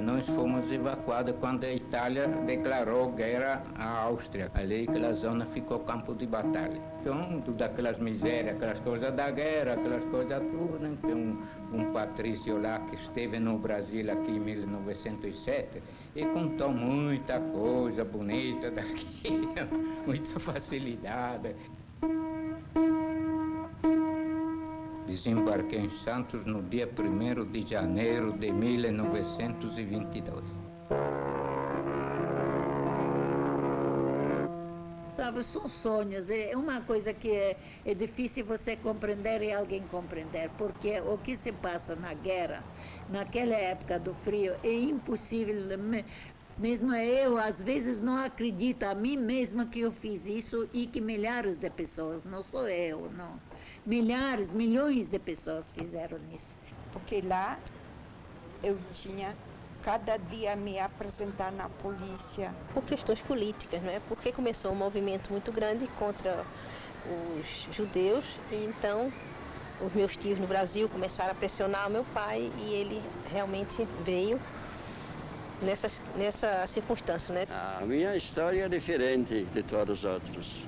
Nós fomos evacuados quando a Itália declarou guerra à Áustria. Ali aquela zona ficou campo de batalha. Então, todas aquelas misérias, aquelas coisas da guerra, aquelas coisas tudo. Então, um patrício lá que esteve no Brasil aqui em 1907 e contou muita coisa bonita daqui, muita facilidade. Desembarquei em Santos no dia 1º de janeiro de 1922. Sabe, são sonhos, é uma coisa que é difícil você compreender e alguém compreender, porque o que se passa na guerra, naquela época do frio, é impossível. Mesmo eu, às vezes, não acredito a mim mesma que eu fiz isso e que milhares de pessoas, não sou eu, não. Milhares, milhões de pessoas fizeram isso. Porque lá eu tinha cada dia me apresentar na polícia. Por questões políticas, não é? Porque começou um movimento muito grande contra os judeus e então os meus tios no Brasil começaram a pressionar o meu pai e ele realmente veio nessa circunstância, né? A minha história é diferente de todos os outros,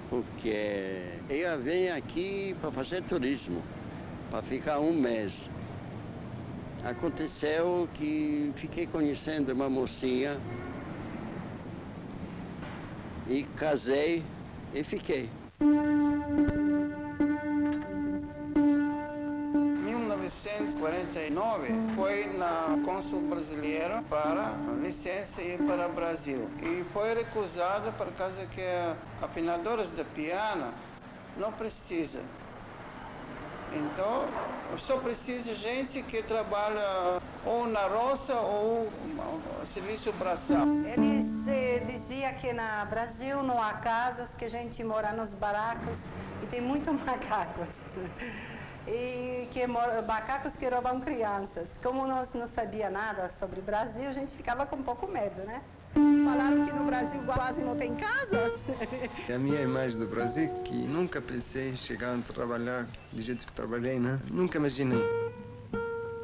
porque eu venho aqui para fazer turismo, para ficar um mês. Aconteceu que fiquei conhecendo uma mocinha e casei e fiquei. 1949 foi na cônsul brasileira para licença e ir para o Brasil. E foi recusada por causa que afinadores de piano não precisa. Então, só precisa gente que trabalha ou na roça ou serviço braçal. Eles diziam que no Brasil não há casas, que a gente mora nos barracos e tem muitos macacos. E que macacos que roubam crianças. Como nós não sabia nada sobre o Brasil, a gente ficava com um pouco medo, né? Falaram que no Brasil quase não tem casas. A minha imagem do Brasil, que nunca pensei em chegar a trabalhar do jeito que trabalhei, né? Nunca imaginei.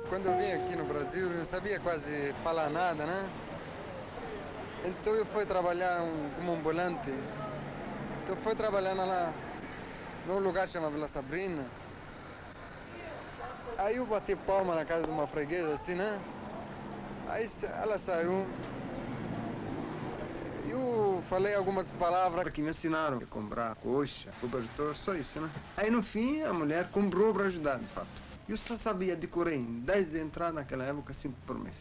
Quando eu vim aqui no Brasil, eu não sabia quase falar nada, né? Então eu fui trabalhar como ambulante. Então fui trabalhando lá num lugar chamado Vila Sabrina. Aí eu bati palma na casa de uma freguesa, assim, né? Aí ela saiu. Eu falei algumas palavras que me ensinaram a comprar coxa, cobertor, só isso, né? Aí no fim a mulher comprou para ajudar, de fato. Eu só sabia decorei 10 de entrada naquela época, 5 por mês.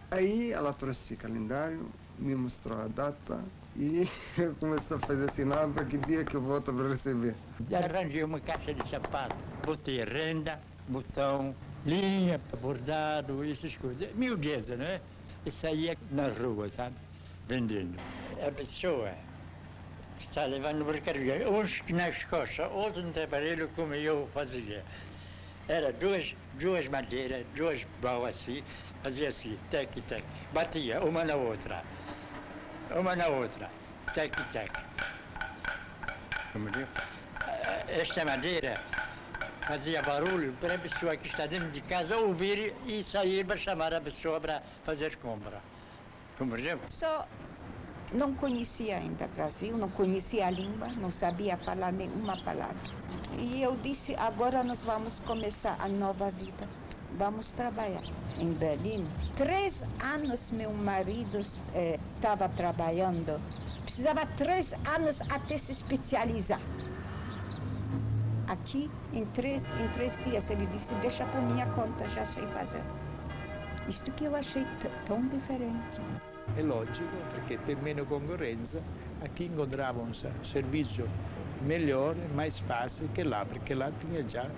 Aí ela trouxe calendário, me mostrou a data e eu comecei a fazer sinal para que dia que eu volto para receber. Arranjei uma caixa de sapato, botei renda, botão, linha, bordado, essas coisas. Miudeza, né? E saía na rua, sabe? Vendendo. A pessoa está levando mercadoria, uns nas costas, outros no trabalho como eu fazia. Era duas madeiras, duas balas assim, fazia assim, tec, tec, batia uma na outra, tec, tec. Como digo? Esta madeira fazia barulho para a pessoa que está dentro de casa ouvir e sair para chamar a pessoa para fazer compra. Compreendeu? Só não conhecia ainda o Brasil, não conhecia a língua, não sabia falar nenhuma palavra. E eu disse, agora nós vamos começar a nova vida. Vamos trabalhar. Em Berlim, 3 anos meu marido estava trabalhando. Precisava 3 anos até se especializar. Aqui, em três dias, ele disse, deixa por minha conta, já sei fazer. Isto que eu achei tão diferente. È logico perché per meno concorrenza aqui encontrava um serviço melhor, mais fácil que lá, porque lá tinha já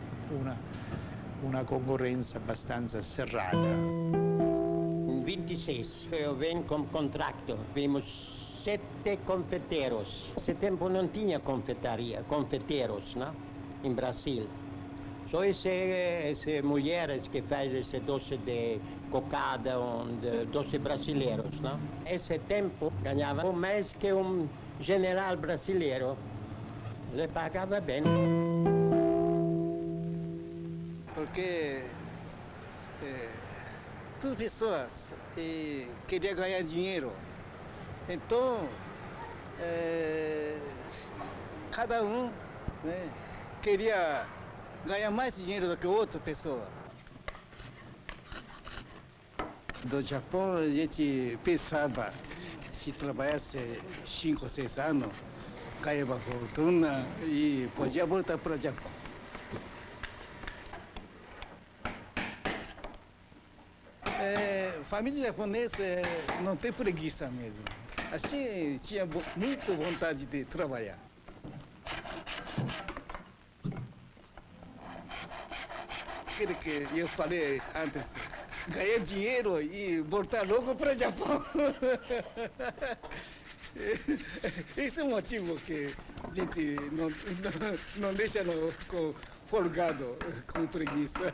uma concorrência bastante cerrada. Em 26 eu venho como contrato, vimos 7 confeiteiros. Nesse tempo não tinha confeiteiros, não? Em Brasil. Só essas mulheres que fazem esse doce de cocada, doce brasileiros, não? Esse tempo ganhava mais que um general brasileiro. Ele pagava bem. Porque todas as pessoas queriam ganhar dinheiro. Então, cada um, né, queria ganhar mais dinheiro do que outra pessoa. Do Japão, a gente pensava, se trabalhasse 5 ou 6 anos, ganhava fortuna e podia voltar para o Japão. Família japonesa não tem preguiça mesmo. Assim, tinha muita vontade de trabalhar. Aquilo que eu falei antes, ganhar dinheiro e voltar logo para o Japão. Esse é o motivo que a gente não deixa folgado, com preguiça.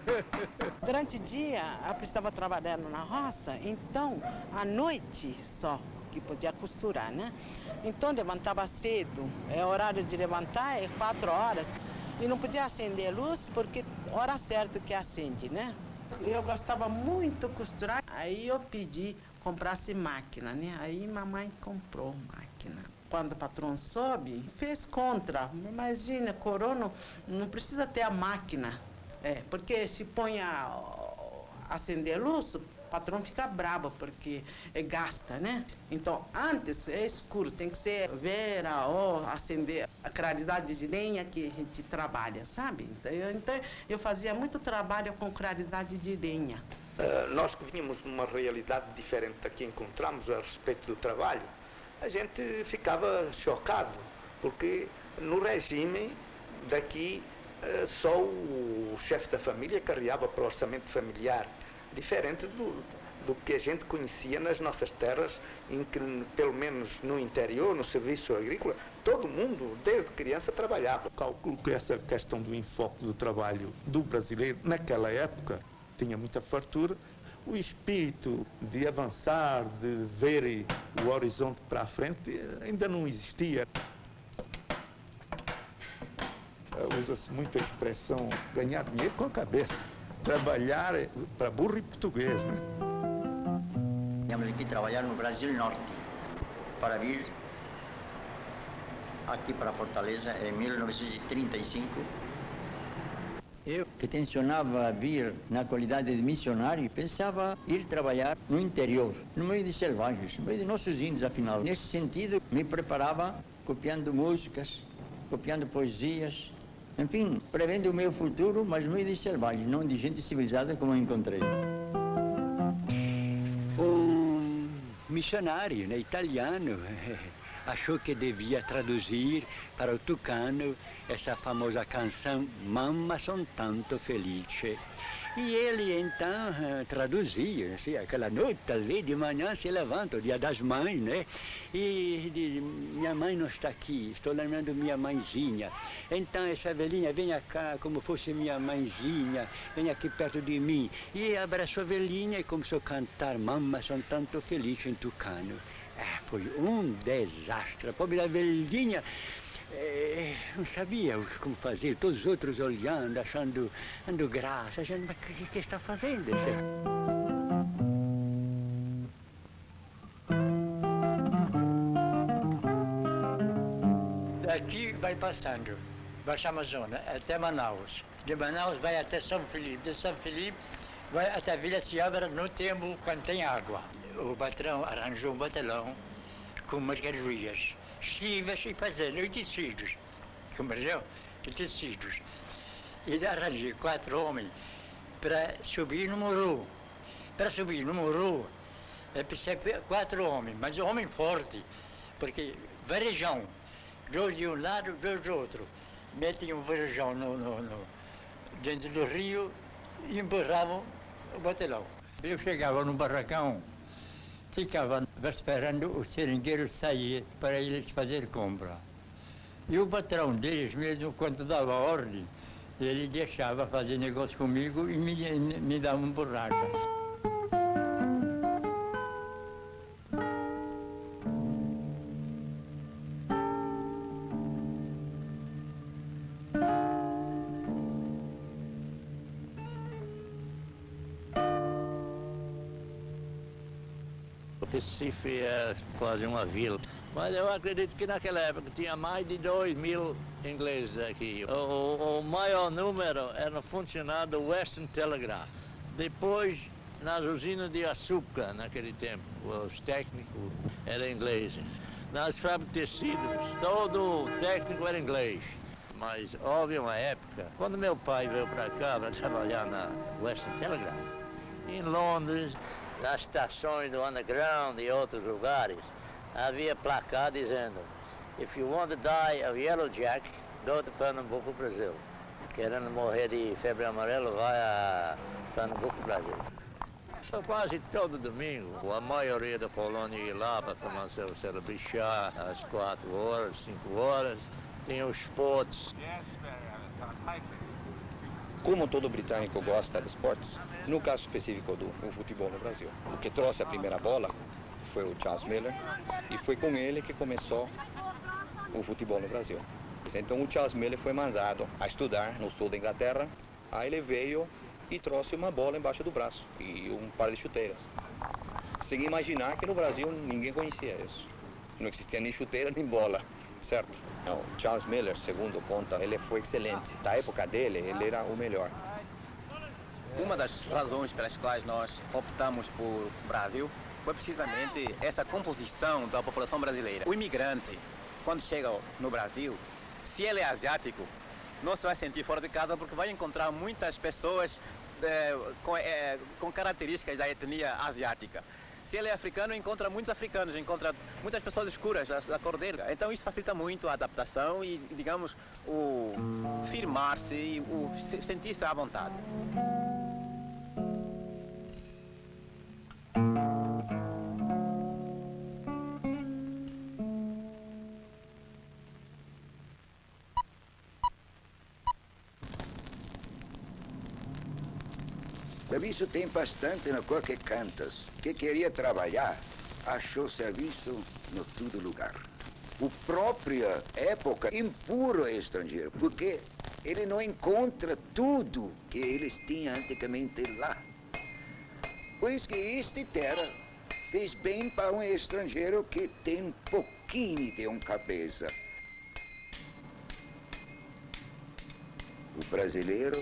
Durante o dia, eu estava trabalhando na roça, então, à noite só que podia costurar, né? Então, levantava cedo, horário de levantar é 4 horas, e não podia acender a luz, porque hora certa que acende, né? Eu gostava muito de costurar, aí eu pedi comprasse máquina, né? Aí mamãe comprou máquina. Quando o patrão soube, fez contra. Imagina, corona não precisa ter a máquina. Porque se põe a acender a luz, o patrão fica bravo, porque gasta, né? Então, antes é escuro, tem que ser vera ou acender a claridade de lenha que a gente trabalha, sabe? Então eu fazia muito trabalho com claridade de lenha. Nós que vínhamos numa realidade diferente da que encontramos a respeito do trabalho, a gente ficava chocado, porque no regime daqui só o chefe da família carregava para o orçamento familiar, diferente do que a gente conhecia nas nossas terras, em que, pelo menos no interior, no serviço agrícola, todo mundo, desde criança, trabalhava. Calculo que essa questão do enfoque do trabalho do brasileiro, naquela época, tinha muita fartura. O espírito de avançar, de ver o horizonte para a frente, ainda não existia. Usa-se muito a expressão ganhar dinheiro com a cabeça. Trabalhar para burro e português, né? Viemos aqui trabalhar no Brasil Norte, para vir aqui para Fortaleza em 1935. Eu, que tencionava vir na qualidade de missionário, pensava ir trabalhar no interior, no meio de selvagens, no meio de nossos índios, afinal. Nesse sentido, me preparava copiando músicas, copiando poesias, enfim, prevendo o meu futuro, mas no meio de selvagens, não de gente civilizada como eu encontrei. Um missionário, né, italiano, achou que devia traduzir para o tucano essa famosa canção Mamma son tanto felice. E ele então traduzia, assim, aquela noite ali de manhã se levanta, o dia das mães, né? E diz, minha mãe não está aqui, estou lembrando minha mãezinha. Então essa velhinha, venha cá como fosse minha mãezinha, venha aqui perto de mim. E abraçou a velhinha e começou a cantar Mamma son tanto felice em tucano. Foi um desastre. A pobre da velhinha não sabia como fazer. Todos os outros olhando, achando graça. Achando, mas o que está fazendo? Daqui vai passando, baixa Amazônia, até Manaus. De Manaus vai até São Felipe. De São Felipe vai até Vila Ciabra no tempo quando tem água. O patrão arranjou um batelão com mercadorias, estivas e fazendo, e tecidos, compreendeu? E tecidos. E arranjei 4 homens para subir no morro. Para subir no morro, é preciso 4 homens, mas homem forte, porque varejão, 2 de um lado, 2 do outro. Metem um varejão dentro do rio e empurravam o batelão. Eu chegava no barracão, ficava esperando o seringueiro sair para eles fazer compra. E o patrão deles mesmo, quando dava ordem, ele deixava fazer negócio comigo e me dava um borracha. Recife é quase uma vila. Mas eu acredito que naquela época tinha mais de 2.000 ingleses aqui. O maior número era funcionário do Western Telegraph. Depois, nas usinas de açúcar, naquele tempo, os técnicos eram ingleses. Nas fábricas de tecidos, todo técnico era inglês. Mas houve uma época, quando meu pai veio para cá para trabalhar na Western Telegraph, em Londres, nas estações do Underground e outros lugares, havia placar dizendo: "If you want to die of yellow jack, go to Pernambuco, Brasil." Querendo morrer de febre amarela, vai a Pernambuco, Brasil. Só quase todo domingo, a maioria da colônia ia lá para tomar seu chá às 4 horas, 5 horas. Tem os esportes. Como todo britânico gosta de esportes, no caso específico do futebol no Brasil, o que trouxe a primeira bola foi o Charles Miller e foi com ele que começou o futebol no Brasil. Então o Charles Miller foi mandado a estudar no sul da Inglaterra, aí ele veio e trouxe uma bola embaixo do braço e um par de chuteiras. Sem imaginar que no Brasil ninguém conhecia isso. Não existia nem chuteira nem bola, certo? Não, Charles Miller, segundo conta, ele foi excelente. Da época dele, ele era o melhor. Uma das razões pelas quais nós optamos por Brasil foi precisamente essa composição da população brasileira. O imigrante, quando chega no Brasil, se ele é asiático, não se vai sentir fora de casa porque vai encontrar muitas pessoas com características da etnia asiática. Se ele é africano, encontra muitos africanos, encontra muitas pessoas escuras da cor dele. Então isso facilita muito a adaptação e, digamos, o firmar-se e o sentir-se à vontade. Serviço tem bastante no qualquer cantas. Que queria trabalhar, achou serviço no todo lugar. O própria época impura o estrangeiro, porque ele não encontra tudo que eles tinham antigamente lá. Por isso que esta terra fez bem para um estrangeiro que tem um pouquinho de uma cabeça. O brasileiro,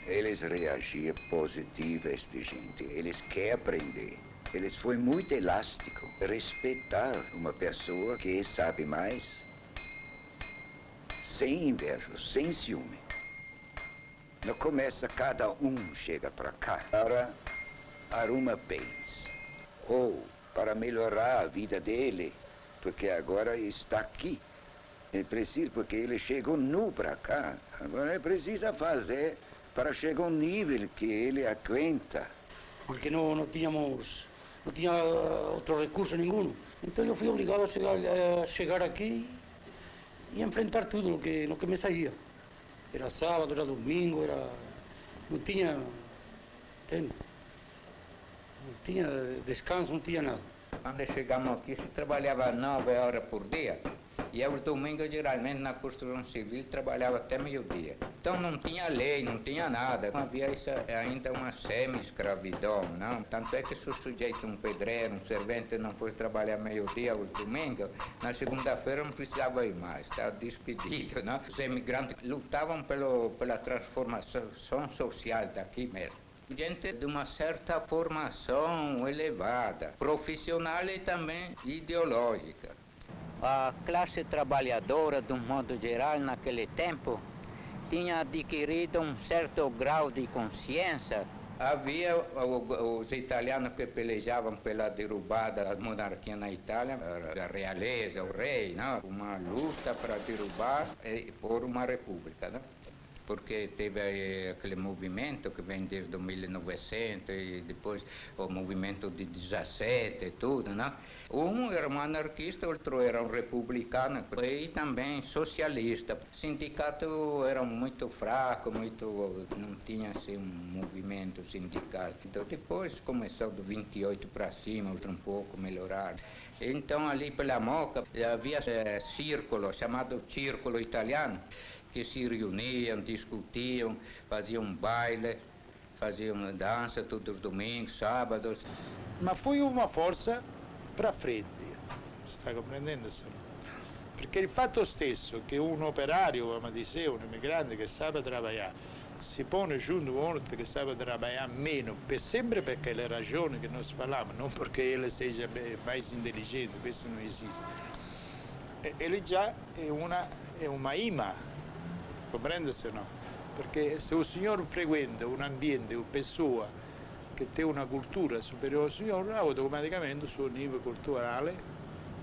eles reagiam positivo a esta gente. Eles querem aprender. Eles foram muito elásticos. Respeitar uma pessoa que sabe mais, sem inveja, sem ciúme. Não começa, cada um chega para cá para arrumar bens. Ou para melhorar a vida dele, porque agora está aqui. É preciso, porque ele chegou nu para cá. Agora ele precisa fazer para chegar a um nível que ele aguenta. Porque não tinha outro recurso nenhum. Então eu fui obrigado a chegar aqui e enfrentar tudo no que me saía. Era sábado, era domingo, não tinha, entende? Não tinha descanso, não tinha nada. Quando chegamos aqui, se trabalhava 9 horas por dia. E aos domingos, geralmente, na construção civil, trabalhava até meio-dia. Então não tinha lei, não tinha nada. Não havia ainda uma semi-escravidão, não. Tanto é que se o sujeito, um pedreiro, um servente, não fosse trabalhar meio-dia aos domingos, na segunda-feira não precisava ir mais, estava despedido, não? Os imigrantes lutavam pela transformação social daqui mesmo. Gente de uma certa formação elevada, profissional e também ideológica. A classe trabalhadora, de um modo geral, naquele tempo, tinha adquirido um certo grau de consciência. Havia os italianos que pelejavam pela derrubada da monarquia na Itália, a realeza, o rei, não? Uma luta para derrubar e pôr uma república, não? Porque teve aquele movimento que vem desde 1900 e depois o movimento de 17 e tudo, né? Um era um anarquista, outro era um republicano e também socialista. O sindicato era muito fraco, não tinha assim, um movimento sindical. Então depois começou do 28 para cima, um pouco melhorado. Então ali pela Moca havia círculo, chamado Círculo Italiano, que se reuniam, discutiam, faziam baile, Fazíamos dança todos os domingos, sábados. Ma foi uma forza para frente, sta comprendendo? Perché il fatto stesso che un operaio, come dicevo, un immigrante che sa lavorare, si pone giunto con uno che sa lavorare meno, sempre perché le ragioni che noi parliamo, non perché ele sia mais intelligente, questo non esiste. Ele già è una ima, comprende se no? Perché se un signore frequenta un ambiente, una persona che ha una cultura superiore al signore, automaticamente il suo livello culturale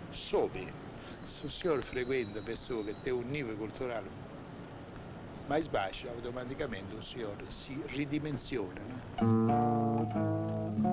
sobe. Se il signore frequenta persone che hanno un livello culturale mais baixo, automaticamente il signore si ridimensiona. No?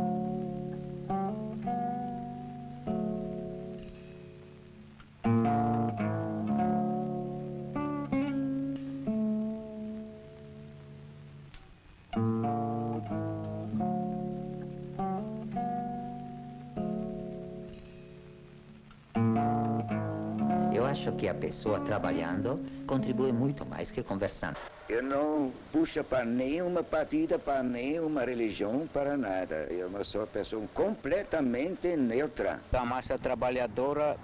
Que a pessoa trabalhando contribui muito mais que conversando. Eu não puxo para nenhuma partida, para nenhuma religião, para nada. Eu sou uma pessoa completamente neutra. A massa trabalhadora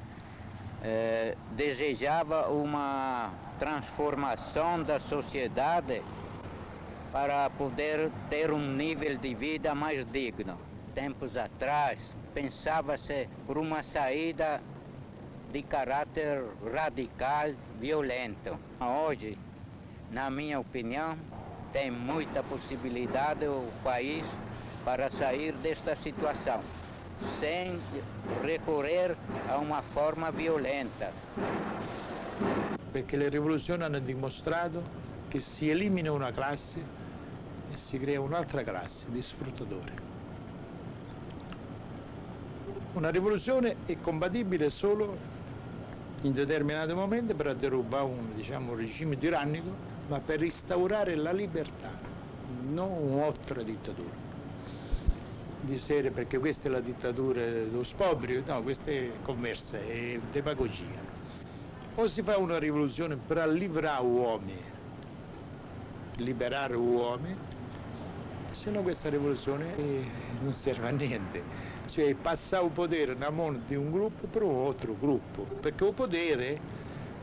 desejava uma transformação da sociedade para poder ter um nível de vida mais digno. Tempos atrás, pensava-se por uma saída de caráter radical, violento. Hoje, na minha opinião, tem muita possibilidade o país para sair desta situação, sem recorrer a uma forma violenta. Perché le rivoluzioni hanno dimostrato che si elimina una classe e si crea un'altra classe di sfruttatori. Una rivoluzione è compatibile solo in determinati momenti per derubare un regime tirannico, ma per instaurare la libertà, non un'altra dittatura. Di serie, perché questa è la dittatura dello spobrio, no, questa è conversa, è demagogia. O si fa una rivoluzione per liberare uomini, se no questa rivoluzione non serve a niente. Cioè passare il potere da mano di un gruppo per un altro gruppo, perché il potere,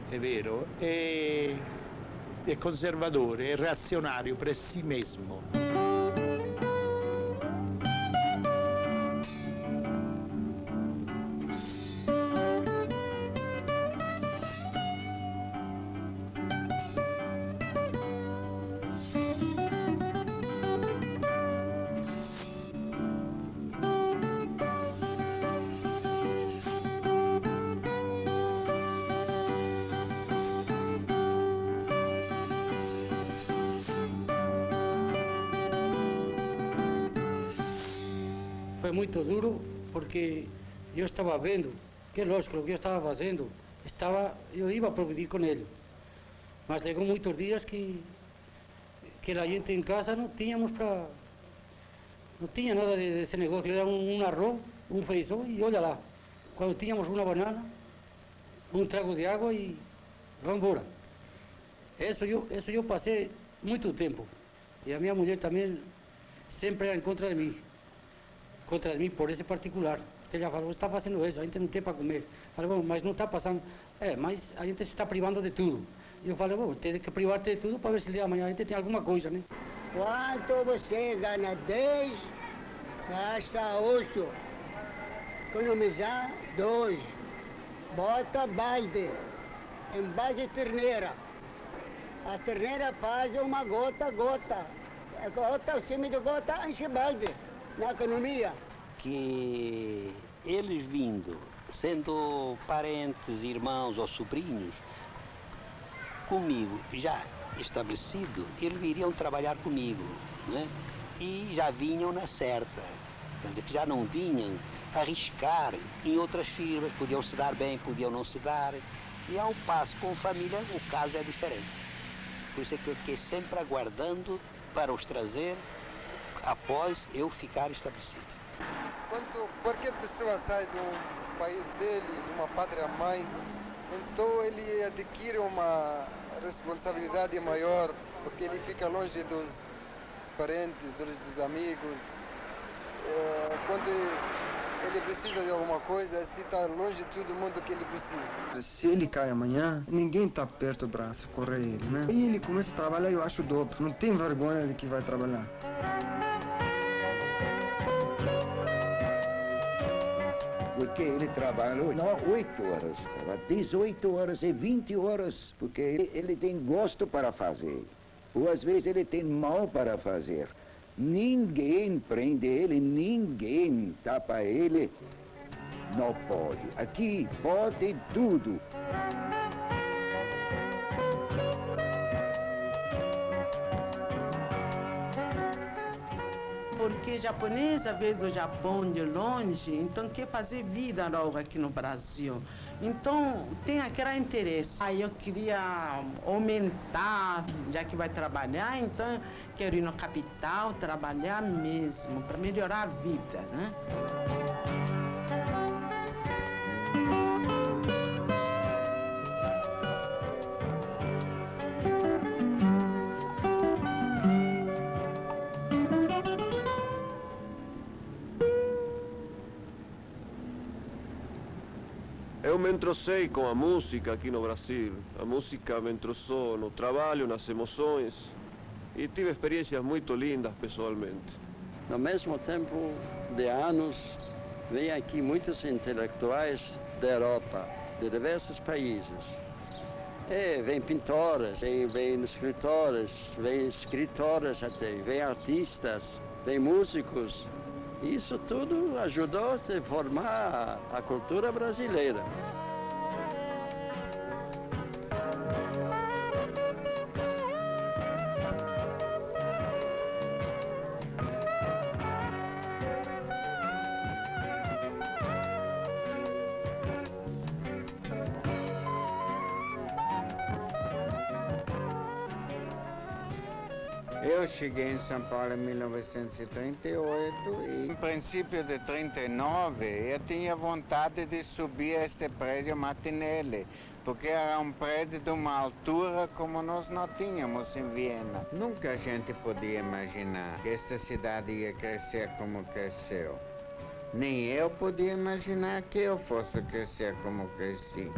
è vero, è conservatore, è reazionario per sé mesmo. Foi muito duro porque eu estava vendo que, lógico, o que eu estava fazendo, eu ia progredir com ele. Mas chegou muitos dias que a gente em casa não tínhamos para... Não tinha nada desse negócio, era um arroz, um feijão e olha lá. Quando tínhamos uma banana, um trago de água e vamos embora. Isso eu passei muito tempo. E a minha mulher também sempre era contra de mim por esse particular. Ela falou, está fazendo isso, a gente não tem para comer. Falei, bom, mas não está passando. Mas a gente se está privando de tudo. E eu falei, bom, tem que privar-te de tudo para ver se amanhã a gente tem alguma coisa, né? Quanto você ganha? 10, gasta 8. Economizar 2. Bota balde. Embalde de terneira. A terneira faz uma gota. A gota, acima de gota, enche balde. Na economia. Que eles vindo, sendo parentes, irmãos ou sobrinhos, comigo já estabelecido, eles viriam trabalhar comigo, né? E já vinham na certa, quer dizer, que já não vinham arriscar em outras firmas, podiam se dar bem, podiam não se dar, e ao passo com família o caso é diferente. Por isso é que eu fiquei sempre aguardando para os trazer após eu ficar estabelecido. Qualquer pessoa sai de um país dele, de uma pátria-mãe, então ele adquire uma responsabilidade maior, porque ele fica longe parentes, todos os amigos. Quando ele precisa de alguma coisa, se está longe de todo mundo que ele precisa. Se ele cai amanhã, ninguém está perto do braço, correr ele, né? E ele começa a trabalhar, eu acho dobro. Não tem vergonha de que vai trabalhar. Porque ele trabalha não 8 horas, 18 horas e 20 horas, porque ele tem gosto para fazer. Ou às vezes ele tem mal para fazer. Ninguém prende ele, ninguém tapa ele. Não pode. Aqui pode tudo. Porque japonesa veio do Japão de longe, então quer fazer vida logo aqui no Brasil. Então tem aquele interesse. Aí eu queria aumentar, já que vai trabalhar, então quero ir na capital trabalhar mesmo, para melhorar a vida, né? Eu me entrosei com a música aqui no Brasil. A música me entrosou no trabalho, nas emoções, e tive experiências muito lindas pessoalmente. No mesmo tempo de anos, vêm aqui muitos intelectuais da Europa, de diversos países. E vêm pintores, vêm escritores, vêm escritoras até, vêm artistas, vêm músicos. Isso tudo ajudou a formar a cultura brasileira. Eu cheguei em São Paulo em 1938 e, em princípio de 39, eu tinha vontade de subir a este prédio Martinelli, porque era um prédio de uma altura como nós não tínhamos em Viena. Nunca a gente podia imaginar que esta cidade ia crescer como cresceu. Nem eu podia imaginar que eu fosse crescer como cresci.